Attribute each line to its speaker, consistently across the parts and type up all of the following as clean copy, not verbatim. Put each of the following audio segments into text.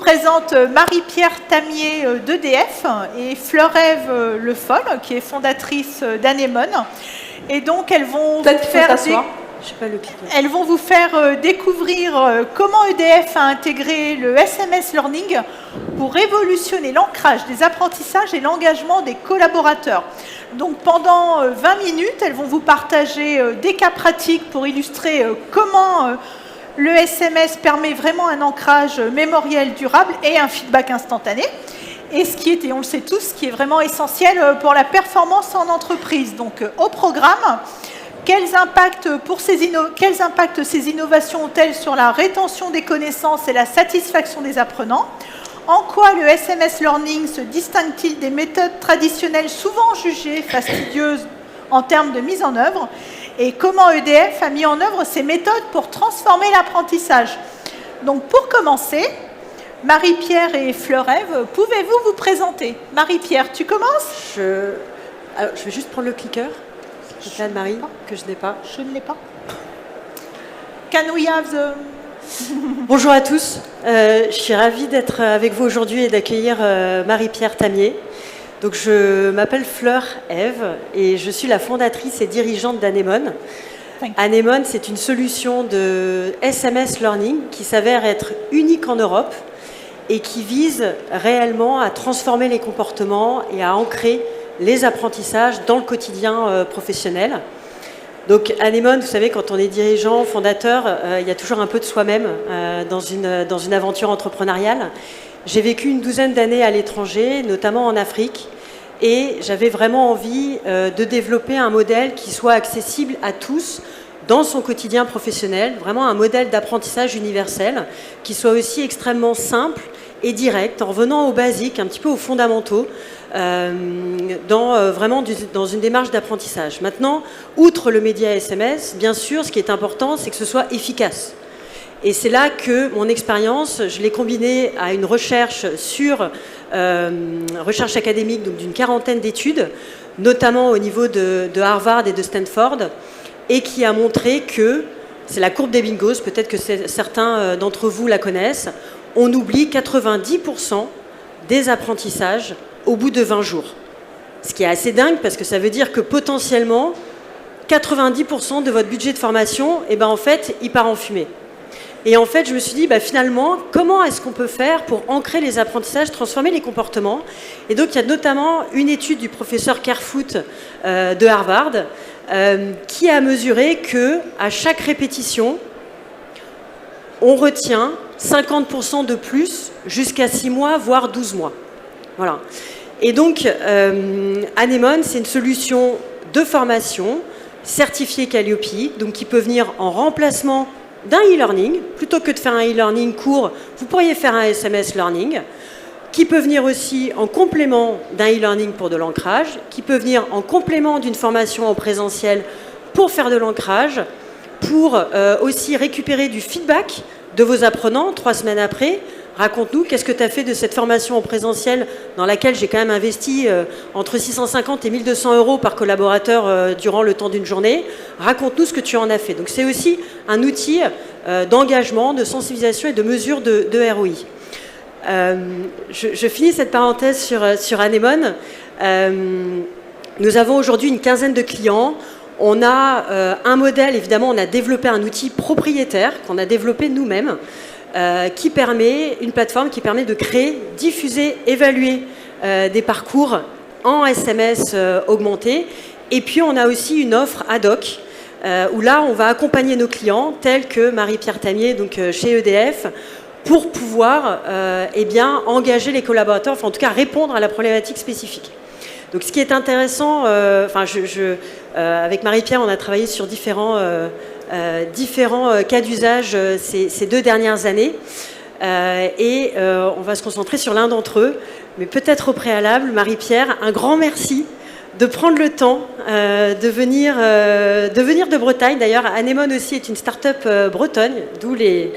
Speaker 1: présente Marie-Pierre Tamier d'EDF et Fleur-Ève Le Foll, qui est fondatrice d'Anémone. Et donc, elles vont vous faire découvrir comment EDF a intégré le SMS Learning pour révolutionner l'ancrage des apprentissages et l'engagement des collaborateurs. Donc pendant 20 minutes, elles vont vous partager des cas pratiques pour illustrer comment le SMS permet vraiment un ancrage mémoriel durable et un feedback instantané. Et ce qui est, et on le sait tous, ce qui est vraiment essentiel pour la performance en entreprise. Donc au programme, quels impacts ces innovations ont-elles sur la rétention des connaissances et la satisfaction des apprenants? En quoi le SMS Learning se distingue-t-il des méthodes traditionnelles souvent jugées fastidieuses en termes de mise en œuvre? Et comment EDF a mis en œuvre ces méthodes pour transformer l'apprentissage? Donc pour commencer, Marie-Pierre et Fleur-Ève, pouvez-vous vous présenter? Marie-Pierre, tu commences?
Speaker 2: Alors, je vais juste prendre le clicker. C'est Anne-Marie, que je n'ai pas.
Speaker 1: Je ne l'ai pas. Can we have the...
Speaker 2: Bonjour à tous, je suis ravie d'être avec vous aujourd'hui et d'accueillir Marie-Pierre Tamier. Donc, je m'appelle Fleur-Ève et je suis la fondatrice et dirigeante d'Anémone. Anémone, c'est une solution de SMS Learning qui s'avère être unique en Europe et qui vise réellement à transformer les comportements et à ancrer les apprentissages dans le quotidien professionnel. Donc Anémone, vous savez, quand on est dirigeant, fondateur, il y a toujours un peu de soi-même dans une aventure entrepreneuriale. J'ai vécu une douzaine d'années à l'étranger, notamment en Afrique, et j'avais vraiment envie de développer un modèle qui soit accessible à tous dans son quotidien professionnel, vraiment un modèle d'apprentissage universel qui soit aussi extrêmement simple et direct, en revenant aux basiques, un petit peu aux fondamentaux, vraiment dans une démarche d'apprentissage. Maintenant, outre le média SMS, bien sûr, ce qui est important, c'est que ce soit efficace. Et c'est là que mon expérience, je l'ai combinée à une recherche recherche académique, donc d'une quarantaine d'études, notamment au niveau de Harvard et de Stanford, et qui a montré que, c'est la courbe des bingos, peut-être que certains d'entre vous la connaissent, on oublie 90% des apprentissages au bout de 20 jours. Ce qui est assez dingue parce que ça veut dire que potentiellement 90% de votre budget de formation, en fait, il part en fumée. Et en fait, je me suis dit, finalement, comment est-ce qu'on peut faire pour ancrer les apprentissages, transformer les comportements? Et donc, il y a notamment une étude du professeur Kerfoot de Harvard qui a mesuré qu'à chaque répétition, on retient 50% de plus jusqu'à 6 mois, voire 12 mois. Voilà. Et donc, Anémone, c'est une solution de formation certifiée Calliope, donc qui peut venir en remplacement d'un e-learning. Plutôt que de faire un e-learning court, vous pourriez faire un SMS Learning, qui peut venir aussi en complément d'un e-learning pour de l'ancrage, qui peut venir en complément d'une formation en présentiel pour faire de l'ancrage, pour aussi récupérer du feedback de vos apprenants 3 semaines après. Raconte-nous, qu'est-ce que tu as fait de cette formation en présentiel dans laquelle j'ai quand même investi entre 650 et 1200 euros par collaborateur durant le temps d'une journée. Raconte-nous ce que tu en as fait. Donc c'est aussi un outil d'engagement, de sensibilisation et de mesure de ROI. Je finis cette parenthèse sur Anémone. Nous avons aujourd'hui une quinzaine de clients. On a un modèle, évidemment, on a développé un outil propriétaire qu'on a développé nous-mêmes, une plateforme qui permet de créer, diffuser, évaluer des parcours en SMS augmenté. Et puis, on a aussi une offre ad hoc, où là, on va accompagner nos clients, tels que Marie-Pierre Tamier, donc chez EDF, pour pouvoir engager les collaborateurs, enfin en tout cas répondre à la problématique spécifique. Donc ce qui est intéressant, avec Marie-Pierre, on a travaillé sur différents cas d'usage ces 2 dernières années on va se concentrer sur l'un d'entre eux. Mais peut-être au préalable, Marie-Pierre, un grand merci de prendre le temps de venir de Bretagne. D'ailleurs, Anémone aussi est une start-up bretonne, d'où les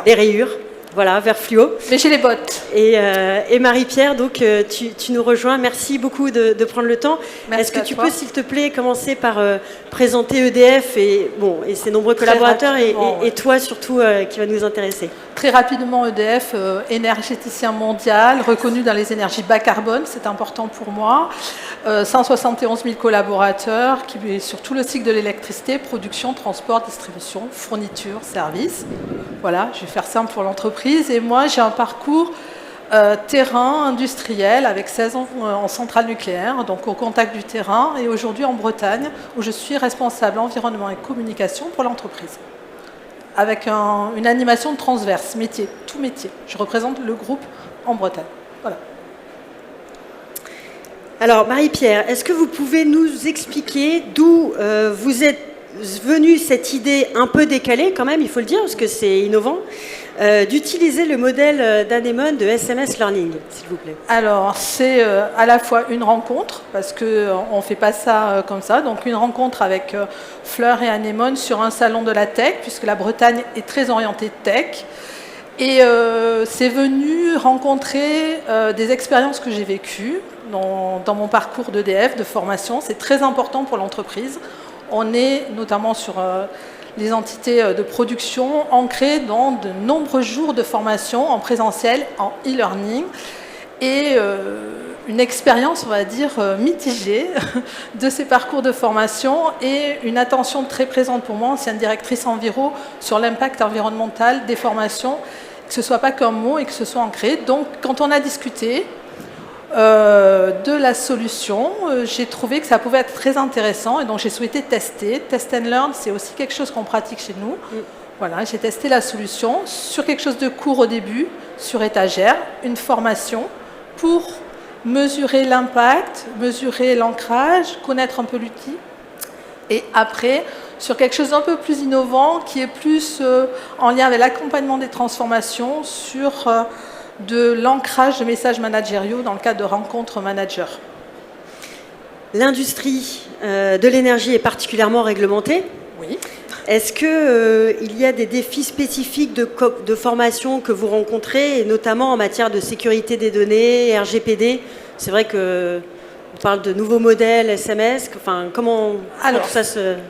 Speaker 2: rayures. Voilà, vers fluo.
Speaker 1: Mais j'ai les bottes.
Speaker 2: Et Marie-Pierre, donc tu nous rejoins. Merci beaucoup de prendre le temps. Est-ce que tu peux, s'il te plaît, commencer par présenter EDF et ses nombreux collaborateurs et toi surtout qui va nous intéresser?
Speaker 3: Très rapidement, EDF, énergéticien mondial, reconnu dans les énergies bas carbone, c'est important pour moi. 171 000 collaborateurs qui, sur tout le cycle de l'électricité, production, transport, distribution, fourniture, service. Voilà, je vais faire simple pour l'entreprise. Et moi, j'ai un parcours terrain industriel avec 16 ans en centrale nucléaire, donc au contact du terrain, et aujourd'hui en Bretagne, où je suis responsable environnement et communication pour l'entreprise. Avec une animation transverse, métier, tout métier. Je représente le groupe en Bretagne. Voilà.
Speaker 2: Alors, Marie-Pierre, est-ce que vous pouvez nous expliquer d'où vous êtes venue cette idée un peu décalée, quand même, il faut le dire, parce que c'est innovant, d'utiliser le modèle d'Anemone de SMS Learning, s'il vous plaît?
Speaker 3: Alors, c'est à la fois une rencontre, parce qu'on ne fait pas ça comme ça, donc une rencontre avec Fleur et Anemone sur un salon de la tech, puisque la Bretagne est très orientée tech. Et c'est venu rencontrer des expériences que j'ai vécues dans mon parcours d'EDF, de formation. C'est très important pour l'entreprise. On est notamment sur les entités de production ancrées dans de nombreux jours de formation en présentiel, en e-learning. Et une expérience, on va dire, mitigée de ces parcours de formation et une attention très présente pour moi, ancienne directrice enviro, sur l'impact environnemental des formations, que ce ne soit pas qu'un mot et que ce soit ancré. Donc, quand on a discuté de la solution, j'ai trouvé que ça pouvait être très intéressant et donc j'ai souhaité tester. Test and learn, c'est aussi quelque chose qu'on pratique chez nous. Voilà, j'ai testé la solution sur quelque chose de court au début, sur étagère, une formation pour mesurer l'impact, mesurer l'ancrage, connaître un peu l'outil. Et après, sur quelque chose d'un peu plus innovant, qui est plus en lien avec l'accompagnement des transformations, sur de l'ancrage de messages managériaux dans le cadre de rencontres managers.
Speaker 2: L'industrie de l'énergie est particulièrement réglementée.
Speaker 3: Oui.
Speaker 2: Est-ce qu'il y a des défis spécifiques de formation que vous rencontrez, et notamment en matière de sécurité des données, RGPD? C'est vrai qu'on parle de nouveaux modèles SMS. Enfin, comment tout ça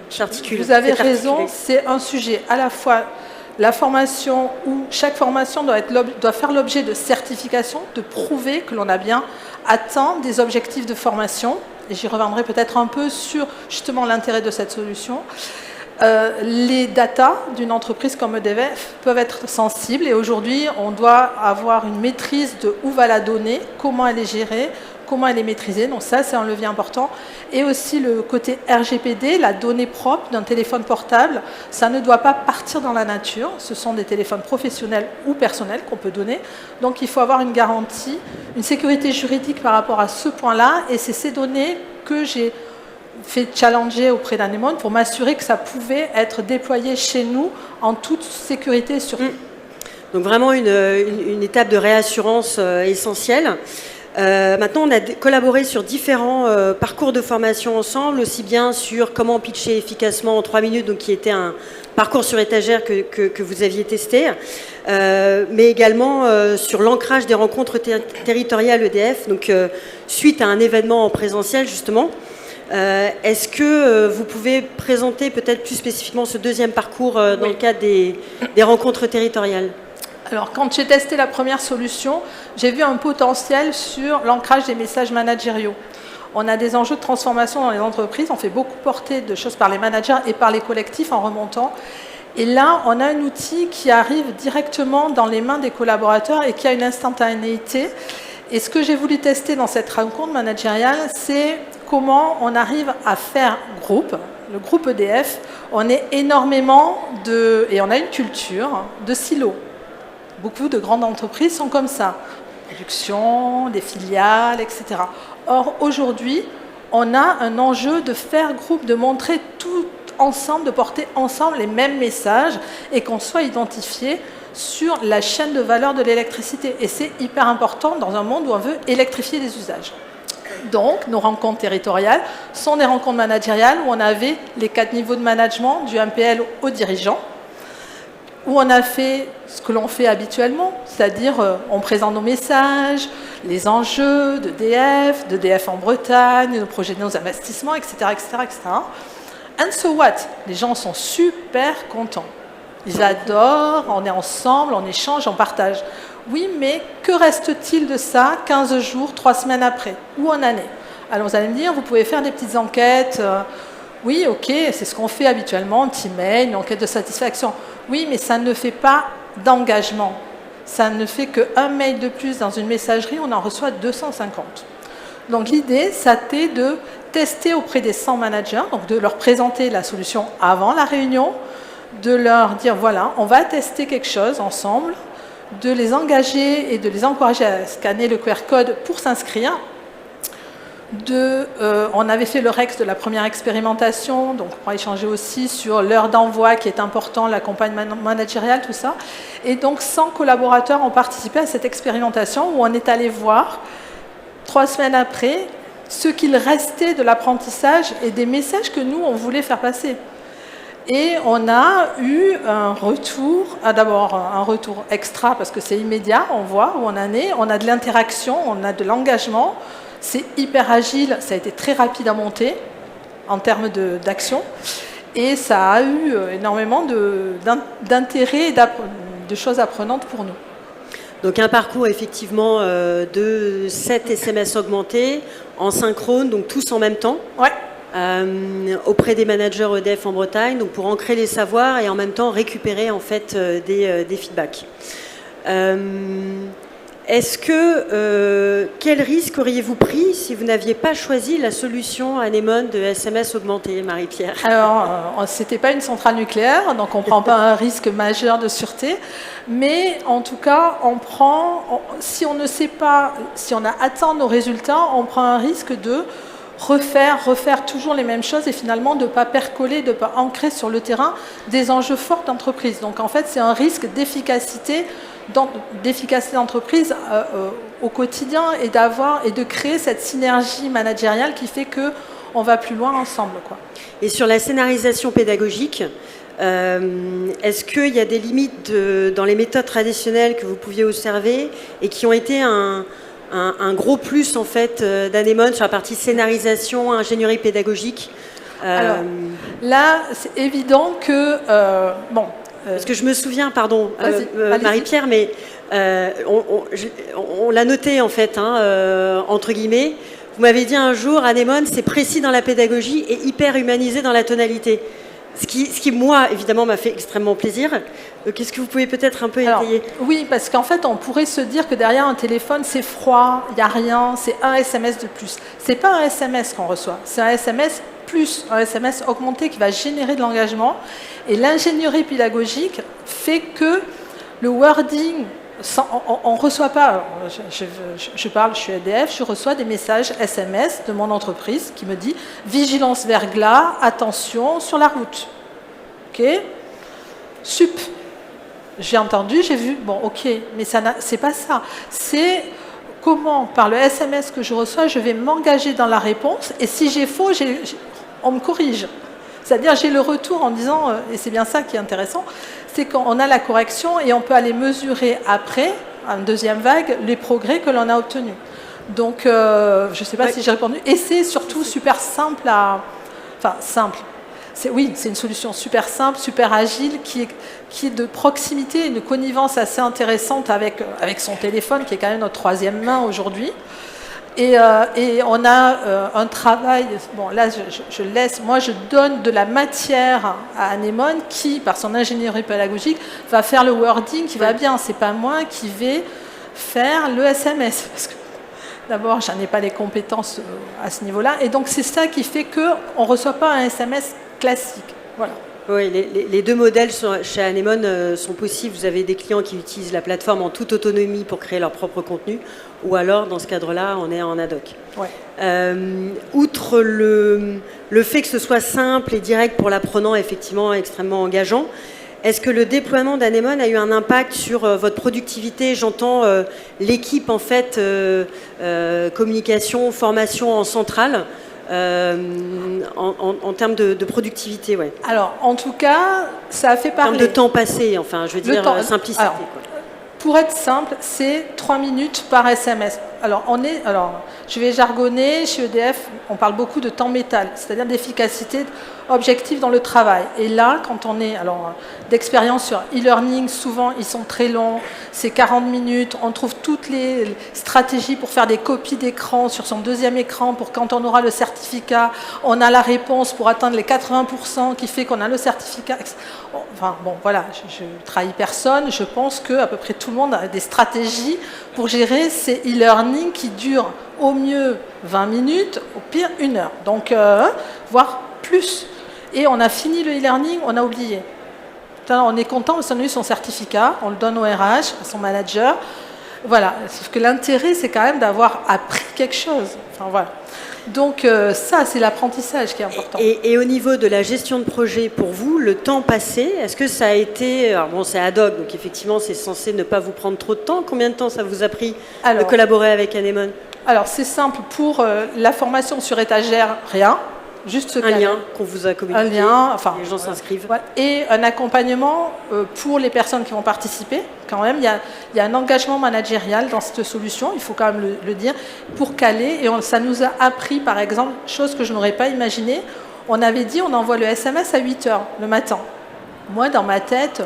Speaker 2: s'articule?
Speaker 3: Vous avez raison, c'est un sujet à la fois la formation où chaque formation doit faire l'objet de certification, de prouver que l'on a bien atteint des objectifs de formation. Et j'y reviendrai peut-être un peu sur justement l'intérêt de cette solution. Les datas d'une entreprise comme EDF peuvent être sensibles et aujourd'hui on doit avoir une maîtrise de où va la donnée, comment elle est gérée, comment elle est maîtrisée, donc ça c'est un levier important. Et aussi le côté RGPD, la donnée propre d'un téléphone portable, ça ne doit pas partir dans la nature, ce sont des téléphones professionnels ou personnels qu'on peut donner, donc il faut avoir une garantie, une sécurité juridique par rapport à ce point-là, et c'est ces données que j'ai fait challenger auprès d'Anemone pour m'assurer que ça pouvait être déployé chez nous en toute sécurité surtout.
Speaker 2: Donc vraiment une étape de réassurance essentielle. Maintenant, on a collaboré sur différents parcours de formation ensemble, aussi bien sur comment pitcher efficacement en 3 minutes, donc qui était un parcours sur étagère que vous aviez testé, mais également sur l'ancrage des rencontres territoriales EDF, donc suite à un événement en présentiel justement. Est-ce que vous pouvez présenter peut-être plus spécifiquement ce deuxième parcours dans le cadre des rencontres territoriales?
Speaker 3: Alors, quand j'ai testé la première solution, j'ai vu un potentiel sur l'ancrage des messages managériaux. On a des enjeux de transformation dans les entreprises, on fait beaucoup porter de choses par les managers et par les collectifs en remontant. Et là, on a un outil qui arrive directement dans les mains des collaborateurs et qui a une instantanéité. Et ce que j'ai voulu tester dans cette rencontre managériale, c'est comment on arrive à faire groupe. Le groupe EDF, on est énormément et on a une culture de silos. Beaucoup de grandes entreprises sont comme ça. Production, des filiales, etc. Or, aujourd'hui, on a un enjeu de faire groupe, de montrer tout ensemble, de porter ensemble les mêmes messages et qu'on soit identifié sur la chaîne de valeur de l'électricité. Et c'est hyper important dans un monde où on veut électrifier les usages. Donc, nos rencontres territoriales sont des rencontres managériales où on avait les 4 niveaux de management, du MPL au dirigeant, où on a fait ce que l'on fait habituellement, c'est-à-dire on présente nos messages, les enjeux d'EDF en Bretagne, nos projets, nos investissements, etc., etc., etc. And so what? Les gens sont super contents. Ils adorent, on est ensemble, on échange, on partage. Oui, mais que reste-t-il de ça 15 jours, 3 semaines après ou en année? Alors vous allez me dire, vous pouvez faire des petites enquêtes. Oui, ok, c'est ce qu'on fait habituellement, un petit mail, une enquête de satisfaction. Oui, mais ça ne fait pas d'engagement. Ça ne fait qu'un mail de plus dans une messagerie, on en reçoit 250. Donc l'idée, ça était de tester auprès des 100 managers, donc de leur présenter la solution avant la réunion, de leur dire, voilà, on va tester quelque chose ensemble, de les engager et de les encourager à scanner le QR code pour s'inscrire. On avait fait le REX de la première expérimentation, donc on pourra échanger aussi sur l'heure d'envoi qui est important, la campagne managériale, tout ça. Et donc 100 collaborateurs ont participé à cette expérimentation où on est allé voir, 3 semaines après, ce qu'il restait de l'apprentissage et des messages que nous, on voulait faire passer. Et on a eu un retour, d'abord un retour extra parce que c'est immédiat, on voit où on en est, on a de l'interaction, on a de l'engagement. C'est hyper agile, ça a été très rapide à monter en termes d'action et ça a eu énormément d'intérêt et de choses apprenantes pour nous.
Speaker 2: Donc un parcours effectivement de 7 SMS augmentés en synchrone, donc tous en même temps, auprès des managers EDF en Bretagne, donc pour ancrer les savoirs et en même temps récupérer en fait des feedbacks. Est-ce que, quel risque auriez-vous pris si vous n'aviez pas choisi la solution Anemone de SMS augmenté, Marie-Pierre?
Speaker 3: Alors, ce n'était pas une centrale nucléaire, donc on ne prend pas un risque majeur de sûreté, mais en tout cas, si on ne sait pas, si on a atteint nos résultats, on prend un risque de refaire toujours les mêmes choses et finalement de ne pas percoler, de ne pas ancrer sur le terrain des enjeux forts d'entreprise. Donc en fait, c'est un risque d'efficacité d'entreprise au quotidien et de créer cette synergie managériale qui fait qu'on va plus loin ensemble, quoi.
Speaker 2: Et sur la scénarisation pédagogique, est-ce qu'il y a des limites dans les méthodes traditionnelles que vous pouviez observer et qui ont été un gros plus en fait d'Anemone sur la partie scénarisation, ingénierie pédagogique?
Speaker 3: Alors, là, c'est évident que...
Speaker 2: Parce que je me souviens, pardon, Marie-Pierre, mais on l'a noté en fait, entre guillemets. Vous m'avez dit un jour, Anemone, c'est précis dans la pédagogie et hyper humanisé dans la tonalité. Ce qui moi, évidemment, m'a fait extrêmement plaisir. Qu'est-ce que vous pouvez peut-être un peu étayer?
Speaker 3: Oui, parce qu'en fait, on pourrait se dire que derrière un téléphone, c'est froid, il n'y a rien, c'est un SMS de plus. Ce n'est pas un SMS qu'on reçoit, c'est un SMS plus un SMS augmenté qui va générer de l'engagement. Et l'ingénierie pédagogique fait que le wording, on ne reçoit pas, je parle, je suis EDF, je reçois des messages SMS de mon entreprise qui me dit « Vigilance verglas, attention sur la route ». Ok, sup. J'ai entendu, j'ai vu, bon ok, mais c'est pas ça. C'est comment, par le SMS que je reçois, je vais m'engager dans la réponse et si j'ai faux, on me corrige. C'est-à-dire j'ai le retour en disant, et c'est bien ça qui est intéressant, c'est qu'on a la correction et on peut aller mesurer après, en deuxième vague, les progrès que l'on a obtenus. Donc, je ne sais pas si j'ai répondu. Et c'est surtout super simple Enfin, simple. Oui, c'est une solution super simple, super agile, qui est de proximité, une connivence assez intéressante avec son téléphone, qui est quand même notre troisième main aujourd'hui. Et on a un travail, bon là je laisse, moi je donne de la matière à Anemone qui, par son ingénierie pédagogique, va faire le wording qui va bien. C'est pas moi qui vais faire le SMS, parce que d'abord j'en ai pas les compétences à ce niveau-là. Et donc c'est ça qui fait qu'on ne reçoit pas un SMS classique. Voilà.
Speaker 2: Oui, les deux modèles chez Anemone sont possibles. Vous avez des clients qui utilisent la plateforme en toute autonomie pour créer leur propre contenu, ou alors, dans ce cadre-là, on est en ad hoc.
Speaker 3: Ouais.
Speaker 2: Outre le fait que ce soit simple et direct pour l'apprenant, effectivement extrêmement engageant, est-ce que le déploiement d'Anemone a eu un impact sur votre productivité? J'entends l'équipe, en fait, communication, formation en centrale. En termes de productivité, ouais.
Speaker 3: Alors, en tout cas, ça a fait parler.
Speaker 2: En termes de temps passé, enfin, je veux dire, simplicité. Alors,
Speaker 3: pour être simple, c'est 3 minutes par SMS. alors, je vais jargonner, chez EDF, on parle beaucoup de temps métal, c'est-à-dire d'efficacité objective dans le travail. Et là, quand on est, d'expérience sur e-learning, souvent ils sont très longs, c'est 40 minutes, on trouve toutes les stratégies pour faire des copies d'écran sur son deuxième écran, pour quand on aura le certificat, on a la réponse pour atteindre les 80% qui fait qu'on a le certificat. Enfin, bon, voilà, je ne trahis personne, je pense qu'à peu près tout le monde a des stratégies pour gérer ces e-learning qui durent au mieux 20 minutes, au pire 1 heure, donc voire plus. Et on a fini le e-learning, on a oublié. On est content parce qu'on a eu son certificat, on le donne au RH, à son manager. Voilà, sauf que l'intérêt, c'est quand même d'avoir appris quelque chose. Enfin, voilà. Donc ça, c'est l'apprentissage qui est important.
Speaker 2: Et au niveau de la gestion de projet, pour vous, le temps passé, est-ce que ça a été... Alors bon, c'est ad hoc, donc effectivement, c'est censé ne pas vous prendre trop de temps. Combien de temps ça vous a pris de collaborer avec Anemone?
Speaker 3: Alors, c'est simple. Pour la formation sur étagère, rien. Juste
Speaker 2: un lien qu'on vous a communiqué,
Speaker 3: un lien, enfin,
Speaker 2: les gens s'inscrivent.
Speaker 3: Voilà. Et un accompagnement pour les personnes qui vont participer. Quand même, il y a un engagement managérial dans cette solution, il faut quand même le dire, pour caler. Et ça nous a appris, par exemple, chose que je n'aurais pas imaginé. On avait dit, on envoie le SMS à 8 h le matin. Moi, dans ma tête,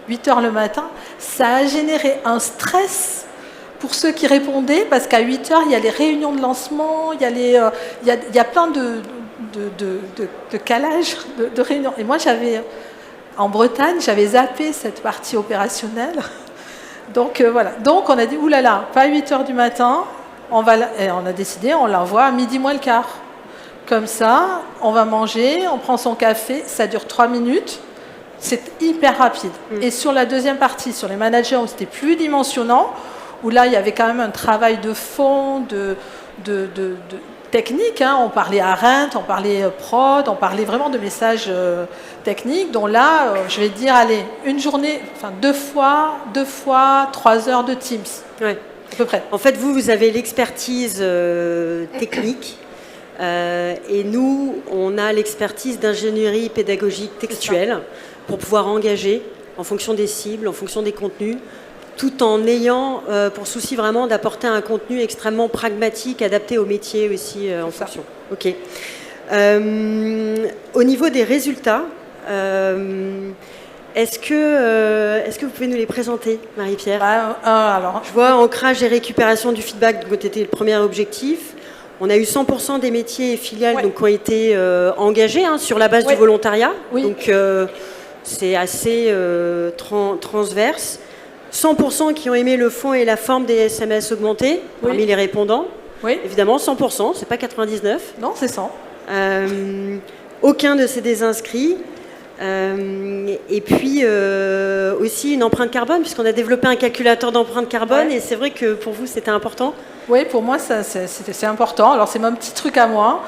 Speaker 3: 8 h le matin, ça a généré un stress pour ceux qui répondaient, parce qu'à 8 h, il y a les réunions de lancement, il y a plein de calage, de réunions. Et moi, en Bretagne, j'avais zappé cette partie opérationnelle. Donc, voilà. Donc, on a dit, oulala, pas à 8 h du matin, et on a décidé, on l'envoie à midi moins le quart. Comme ça, on va manger, on prend son café, ça dure 3 minutes, c'est hyper rapide. Et sur la deuxième partie, sur les managers, où c'était plus dimensionnant, où là, il y avait quand même un travail de fond, de technique, hein. On parlait Arendt, on parlait prod, on parlait vraiment de messages techniques. Donc là, je vais dire, allez, une journée, enfin 2 fois 3 heures de Teams,
Speaker 2: ouais.
Speaker 3: À peu près.
Speaker 2: En fait, vous avez l'expertise technique et nous, on a l'expertise d'ingénierie pédagogique textuelle pour pouvoir engager en fonction des cibles, en fonction des contenus, tout en ayant pour souci vraiment d'apporter un contenu extrêmement pragmatique, adapté au métier aussi en fonction. Ok. Au niveau des résultats, est-ce que vous pouvez nous les présenter, Marie-Pierre?
Speaker 3: Alors,
Speaker 2: je vois ancrage et récupération du feedback, donc c'était le premier objectif. On a eu 100% des métiers et filiales donc, qui ont été engagés sur la base du volontariat. Oui. Donc c'est assez transverse. 100% qui ont aimé le fond et la forme des SMS augmentés parmi les répondants. Oui. Évidemment, 100%, c'est pas 99.
Speaker 3: Non, c'est 100.
Speaker 2: Aucun de ces désinscrits. Et puis aussi une empreinte carbone, puisqu'on a développé un calculateur d'empreinte carbone, et c'est vrai que pour vous, c'était important.
Speaker 3: Oui, pour moi, c'est important. Alors, c'est mon petit truc à moi.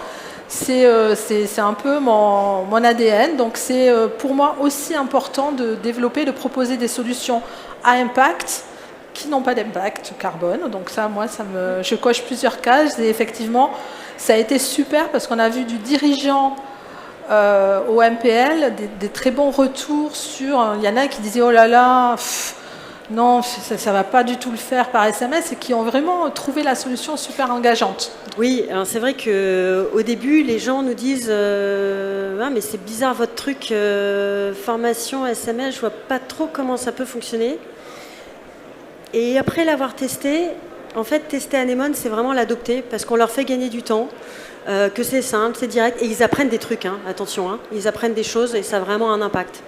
Speaker 3: C'est un peu mon ADN. Donc, c'est pour moi aussi important de développer, de proposer des solutions à impact qui n'ont pas d'impact carbone. Donc ça, moi, je coche plusieurs cases. Et effectivement, ça a été super parce qu'on a vu du dirigeant au MPL des très bons retours sur... Il y en a qui disaient « Oh là là, non, ça ne va pas du tout le faire par SMS » et qui ont vraiment trouvé la solution super engageante.
Speaker 2: Oui, alors c'est vrai qu'au début, les gens nous disent ah, mais c'est bizarre votre truc, formation SMS, je vois pas trop comment ça peut fonctionner. Et après l'avoir testé, en fait, tester Anemone, c'est vraiment l'adopter parce qu'on leur fait gagner du temps, que c'est simple, c'est direct, et ils apprennent des trucs, attention, ils apprennent des choses et ça a vraiment un impact.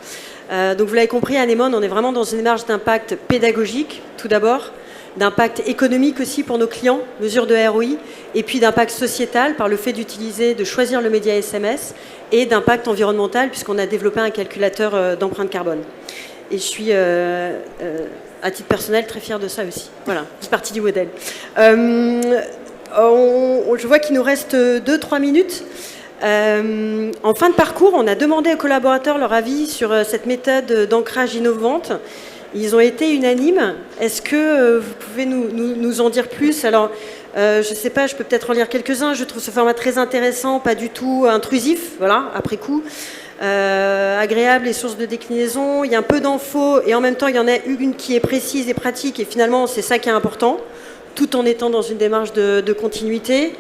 Speaker 2: Donc vous l'avez compris, Anemone, on est vraiment dans une démarche d'impact pédagogique, tout d'abord, d'impact économique aussi pour nos clients, mesure de ROI, et puis d'impact sociétal par le fait d'utiliser, de choisir le média SMS, et d'impact environnemental puisqu'on a développé un calculateur d'empreinte carbone. Et je suis, à titre personnel, très fière de ça aussi. Voilà, c'est partie du modèle. Je vois qu'il nous reste 2-3 minutes. En fin de parcours, on a demandé aux collaborateurs leur avis sur cette méthode d'ancrage innovante. Ils ont été unanimes. Est-ce que vous pouvez nous en dire plus? Alors, je ne sais pas, je peux peut-être en lire quelques-uns. Je trouve ce format très intéressant, pas du tout intrusif, voilà, après coup. Agréable et source de déclinaison. Il y a un peu d'infos et en même temps, il y en a une qui est précise et pratique et finalement, c'est ça qui est important. tout en étant dans une démarche de continuité.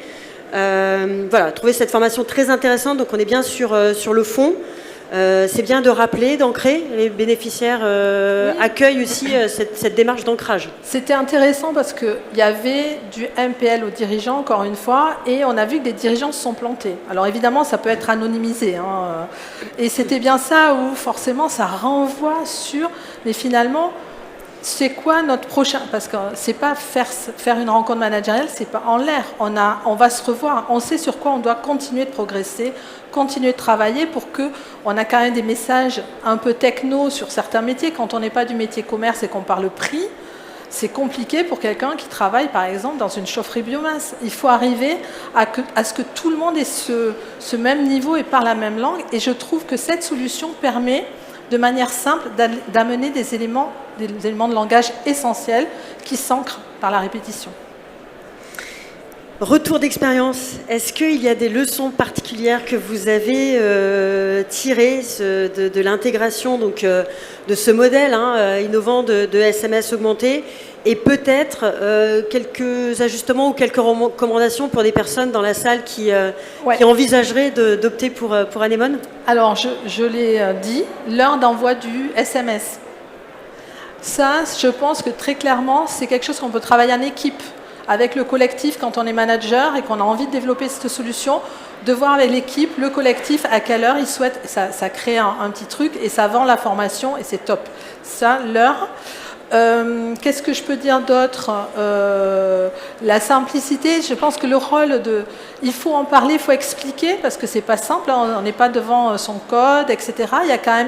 Speaker 2: Voilà, trouver cette formation très intéressante. Donc on est bien sur le fond. C'est bien de rappeler, d'ancrer. Les bénéficiaires accueillent aussi cette démarche d'ancrage.
Speaker 3: C'était intéressant parce qu'il y avait du MPL aux dirigeants, encore une fois, et on a vu que des dirigeants se sont plantés. Alors évidemment, ça peut être anonymisé. Et c'était bien ça où forcément ça renvoie sur... Mais finalement, c'est quoi notre prochain... Parce que c'est pas faire une rencontre managériale, c'est pas en l'air. On va se revoir. On sait sur quoi on doit continuer de progresser, continuer de travailler pour que on a quand même des messages un peu techno sur certains métiers. Quand on n'est pas du métier commerce et qu'on parle prix, c'est compliqué pour quelqu'un qui travaille, par exemple, dans une chaufferie biomasse. Il faut arriver à ce que tout le monde ait ce même niveau et parle la même langue. Et je trouve que cette solution permet, de manière simple, d'amener des éléments de langage essentiels qui s'ancrent par la répétition.
Speaker 2: Retour d'expérience, est-ce qu'il y a des leçons particulières que vous avez tirées de l'intégration de ce modèle innovant de SMS augmenté et peut-être quelques ajustements ou quelques recommandations pour des personnes dans la salle qui envisageraient d'opter pour Anemone?
Speaker 3: Alors, je l'ai dit, l'heure d'envoi du SMS. Ça, je pense que très clairement, c'est quelque chose qu'on peut travailler en équipe avec le collectif quand on est manager et qu'on a envie de développer cette solution, de voir avec l'équipe, le collectif, à quelle heure il souhaite. Ça crée un petit truc et ça vend la formation et c'est top. Ça, l'heure. Qu'est-ce que je peux dire d'autre? La simplicité, je pense que le rôle de... Il faut en parler, il faut expliquer, parce que c'est pas simple, on n'est pas devant son code, etc.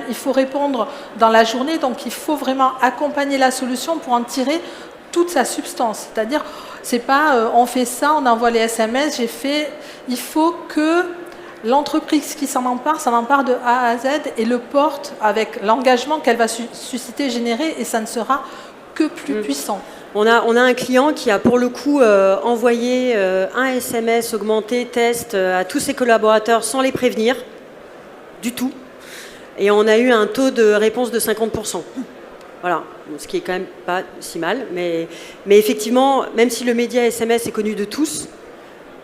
Speaker 3: Il faut répondre dans la journée, donc il faut vraiment accompagner la solution pour en tirer toute sa substance. C'est-à-dire, c'est pas on fait ça, on envoie les SMS, il faut que l'entreprise qui s'en empare de A à Z et le porte avec l'engagement qu'elle va susciter, générer, et ça ne sera que plus puissant.
Speaker 2: On a un client qui a pour le coup envoyé un SMS augmenté test à tous ses collaborateurs sans les prévenir du tout. Et on a eu un taux de réponse de 50%. Voilà, ce qui est quand même pas si mal. Mais effectivement, même si le média SMS est connu de tous,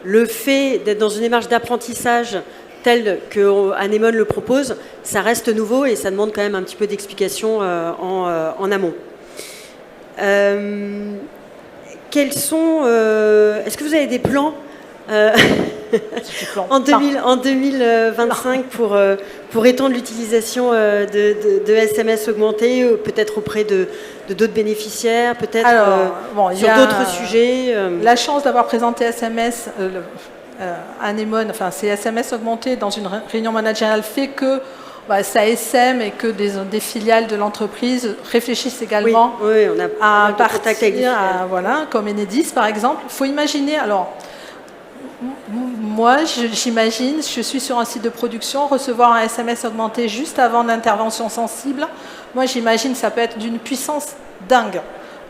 Speaker 2: le fait d'être dans une démarche d'apprentissage telle que Anemone le propose, ça reste nouveau et ça demande quand même un petit peu d'explication en amont. Est-ce que vous avez des plans en 2025 pour étendre l'utilisation de SMS augmenté, peut-être auprès de d'autres bénéficiaires, peut-être sur d'autres sujets
Speaker 3: La chance d'avoir présenté SMS, Anemone, enfin c'est SMS augmenté dans une réunion managériale fait que ça SM et que des filiales de l'entreprise réfléchissent également
Speaker 2: on a
Speaker 3: à partir, comme Enedis par exemple. Il faut imaginer, alors moi j'imagine, je suis sur un site de production, recevoir un SMS augmenté juste avant l'intervention sensible, moi j'imagine ça peut être d'une puissance dingue.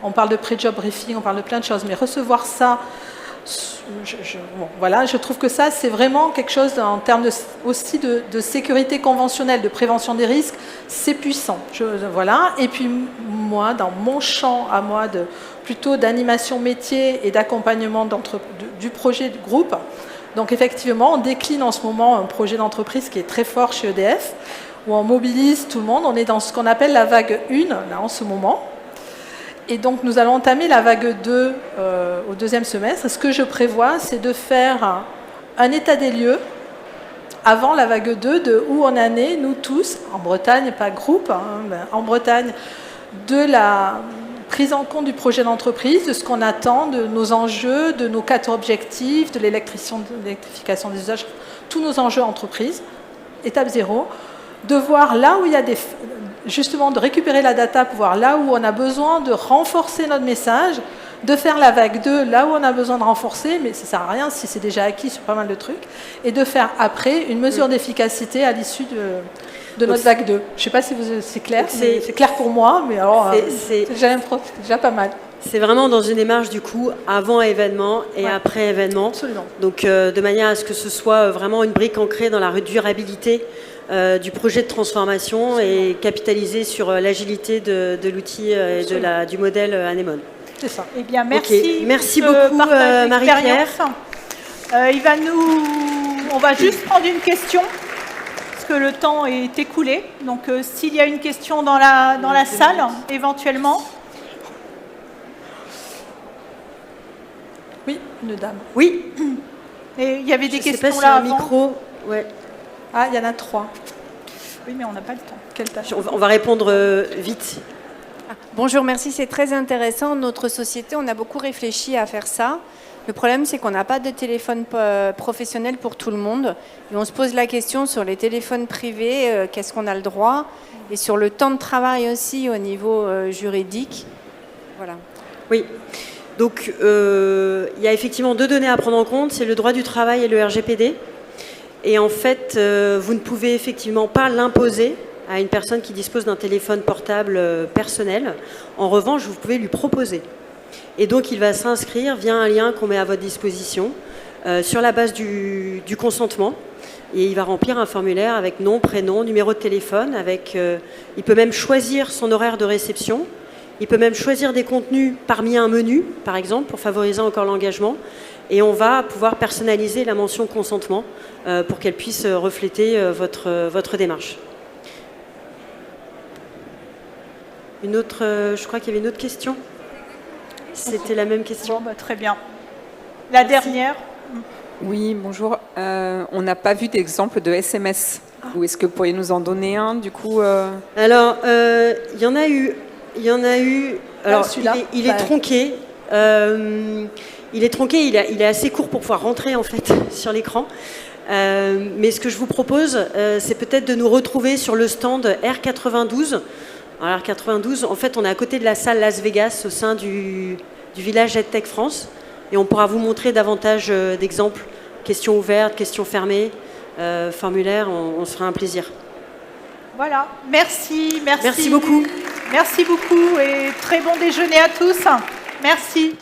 Speaker 3: On parle de pré-job briefing, on parle de plein de choses, mais recevoir ça, je trouve que ça c'est vraiment quelque chose en termes aussi de sécurité conventionnelle, de prévention des risques, c'est puissant. Et puis moi, dans mon champ à moi plutôt d'animation métier et d'accompagnement du projet du groupe, donc effectivement on décline en ce moment un projet d'entreprise qui est très fort chez EDF, où on mobilise tout le monde, on est dans ce qu'on appelle la vague 1 là en ce moment. Et donc, nous allons entamer la vague 2 au deuxième semestre. Ce que je prévois, c'est de faire un état des lieux avant la vague 2 de où on en est, nous tous, en Bretagne, pas groupe, en Bretagne, de la prise en compte du projet d'entreprise, de ce qu'on attend, de nos enjeux, de nos 4 objectifs, de l'électrification des usages, tous nos enjeux entreprises, étape 0, de voir là où il y a justement de récupérer la data pour voir là où on a besoin de renforcer notre message, de faire la vague 2 là où on a besoin de renforcer, mais ça ne sert à rien si c'est déjà acquis sur pas mal de trucs, et de faire après une mesure d'efficacité à l'issue de notre vague 2. Je ne sais pas si c'est clair, c'est clair pour moi, mais alors c'est déjà pas mal.
Speaker 2: C'est vraiment dans une démarche du coup avant événement et après événement.
Speaker 3: Absolument.
Speaker 2: Donc de manière à ce que ce soit vraiment une brique ancrée dans la durabilité du projet de transformation et capitaliser sur l'agilité de l'outil et du modèle Anemone.
Speaker 3: C'est ça.
Speaker 1: Eh bien, merci.
Speaker 2: Ok. Merci
Speaker 1: pour ce
Speaker 2: beaucoup,
Speaker 1: partage
Speaker 2: Marie-Pierre.
Speaker 1: d'expérience. On va juste prendre une question, parce que le temps est écoulé. Donc, s'il y a une question dans la salle, éventuellement.
Speaker 3: Oui, une dame.
Speaker 2: Oui.
Speaker 1: Et il y avait des
Speaker 2: Je sais
Speaker 1: questions
Speaker 2: pas si
Speaker 1: là
Speaker 2: un
Speaker 1: avant.
Speaker 2: micro. Ouais.
Speaker 3: Ah, il y en a 3.
Speaker 1: Oui, mais on n'a pas le temps.
Speaker 3: Quelle tâche?
Speaker 2: On va répondre vite.
Speaker 4: Bonjour, merci, c'est très intéressant. Notre société, on a beaucoup réfléchi à faire ça. Le problème, c'est qu'on n'a pas de téléphone professionnel pour tout le monde. Et on se pose la question sur les téléphones privés, qu'est-ce qu'on a le droit? Et sur le temps de travail aussi au niveau juridique. Voilà.
Speaker 2: Oui. Donc, il y a effectivement 2 données à prendre en compte, c'est le droit du travail et le RGPD. Et en fait, vous ne pouvez effectivement pas l'imposer à une personne qui dispose d'un téléphone portable personnel. En revanche, vous pouvez lui proposer. Et donc, il va s'inscrire via un lien qu'on met à votre disposition sur la base du consentement. Et il va remplir un formulaire avec nom, prénom, numéro de téléphone. Il peut même choisir son horaire de réception. Il peut même choisir des contenus parmi un menu, par exemple, pour favoriser encore l'engagement. Et on va pouvoir personnaliser la mention consentement pour qu'elle puisse refléter votre démarche. Je crois qu'il y avait une autre question. C'était la même question.
Speaker 1: Bon, très bien. La dernière.
Speaker 5: Oui, bonjour. On n'a pas vu d'exemple de SMS. Ou est-ce que vous pourriez nous en donner un, du coup
Speaker 2: Alors, il y en a eu. Alors, il est tronqué. Il est tronqué, il est assez court pour pouvoir rentrer en fait sur l'écran. Mais ce que je vous propose, c'est peut-être de nous retrouver sur le stand R92. Alors, R92, en fait, on est à côté de la salle Las Vegas au sein du village EdTech France. Et on pourra vous montrer davantage d'exemples, questions ouvertes, questions fermées, formulaires, on se fera un plaisir.
Speaker 1: Voilà, merci.
Speaker 2: Merci beaucoup.
Speaker 1: Merci beaucoup et très bon déjeuner à tous. Merci.